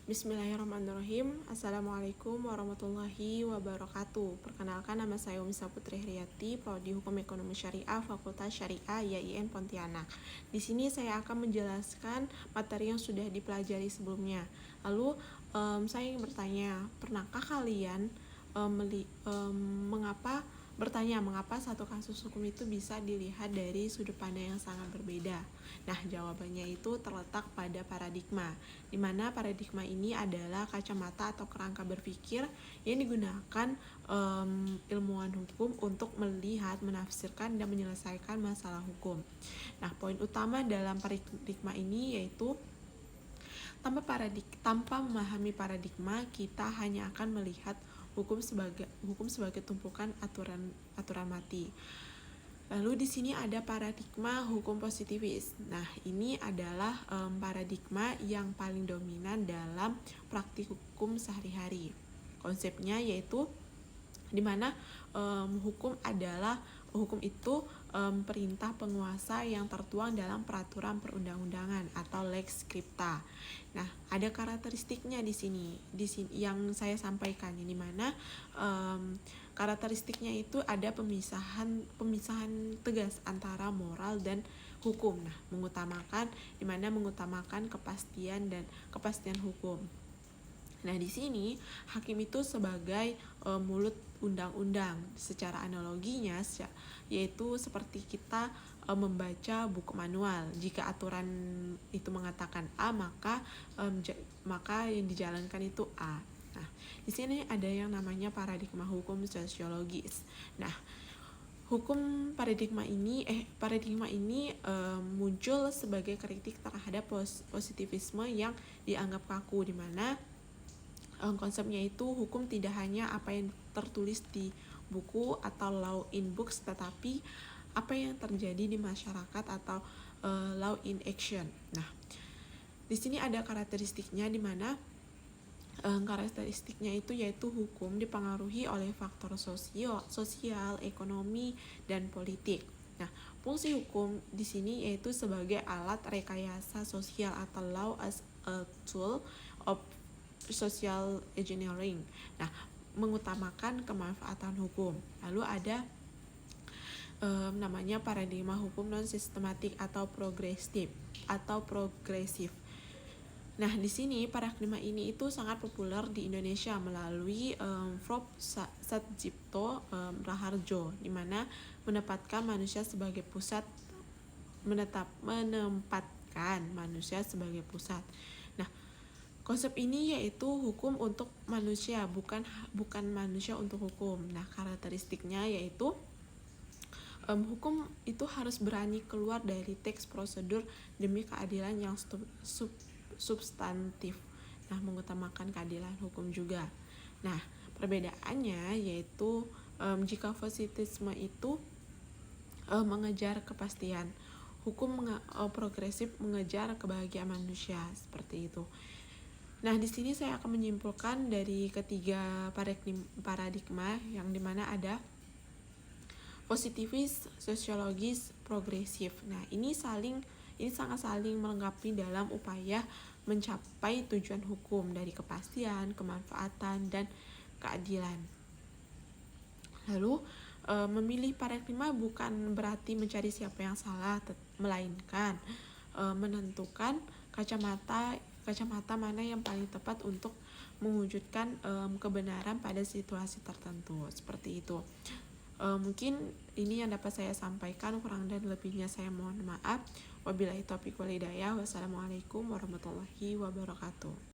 Bismillahirrahmanirrahim. Assalamualaikum warahmatullahi wabarakatuh. Perkenalkan, nama saya Umi Saputri Hriyati, Prodi Hukum Ekonomi Syariah, Fakultas Syariah YIN Pontianak. Di sini saya akan menjelaskan materi yang sudah dipelajari sebelumnya. Lalu saya ingin bertanya, pernahkah kalian mengapa satu kasus hukum itu bisa dilihat dari sudut pandang yang sangat berbeda? Nah, jawabannya itu terletak pada paradigma, di mana paradigma ini adalah kacamata atau kerangka berpikir yang digunakan ilmuwan hukum untuk melihat, menafsirkan, dan menyelesaikan masalah hukum. Nah, poin utama dalam paradigma ini yaitu tanpa memahami paradigma, kita hanya akan melihat hukum sebagai tumpukan aturan mati. Lalu di sini ada paradigma hukum positivis. Nah, ini adalah paradigma yang paling dominan dalam praktik hukum sehari-hari. Konsepnya yaitu di mana hukum itu perintah penguasa yang tertuang dalam peraturan perundang-undangan atau lex scripta. Nah, ada karakteristiknya di sini yang saya sampaikan, di mana karakteristiknya itu ada pemisahan tegas antara moral dan hukum. Nah, mengutamakan kepastian hukum. Nah, di sini hakim itu sebagai mulut undang-undang. Secara analoginya yaitu seperti kita membaca buku manual. Jika aturan itu mengatakan A, maka yang dijalankan itu A. Nah, di sini ada yang namanya paradigma hukum sosiologis. Nah, paradigma ini muncul sebagai kritik terhadap positivisme yang dianggap kaku, di mana konsepnya itu hukum tidak hanya apa yang tertulis di buku atau law in books, tetapi apa yang terjadi di masyarakat atau law in action. Nah, di sini ada karakteristiknya, di mana karakteristiknya itu yaitu hukum dipengaruhi oleh faktor sosial, ekonomi, dan politik. Nah, fungsi hukum di sini yaitu sebagai alat rekayasa sosial atau law as a tool of social engineering. Nah, mengutamakan kemanfaatan hukum. Lalu ada namanya paradigma hukum non sistematik atau progresif. Nah, di sini paradigma ini itu sangat populer di Indonesia melalui Prof. Satjipto Raharjo, di mana menempatkan manusia sebagai pusat. Nah, konsep ini yaitu hukum untuk manusia, bukan manusia untuk hukum. Nah, karakteristiknya yaitu hukum itu harus berani keluar dari teks prosedur demi keadilan yang substantif. Nah, mengutamakan keadilan hukum juga. Nah, perbedaannya yaitu jika positivisme itu mengejar kepastian, hukum progresif mengejar kebahagiaan manusia, seperti itu. Nah, di sini saya akan menyimpulkan dari ketiga paradigma yang dimana ada positivis, sosiologis, progresif. Nah, ini sangat saling melengkapi dalam upaya mencapai tujuan hukum dari kepastian, kemanfaatan, dan keadilan. Lalu, memilih paradigma bukan berarti mencari siapa yang salah, melainkan menentukan kacamata mana yang paling tepat untuk mewujudkan kebenaran pada situasi tertentu, seperti itu. Mungkin ini yang dapat saya sampaikan, kurang dan lebihnya saya mohon maaf. Wabillahi taufiq wal hidayah. Wassalamualaikum warahmatullahi wabarakatuh.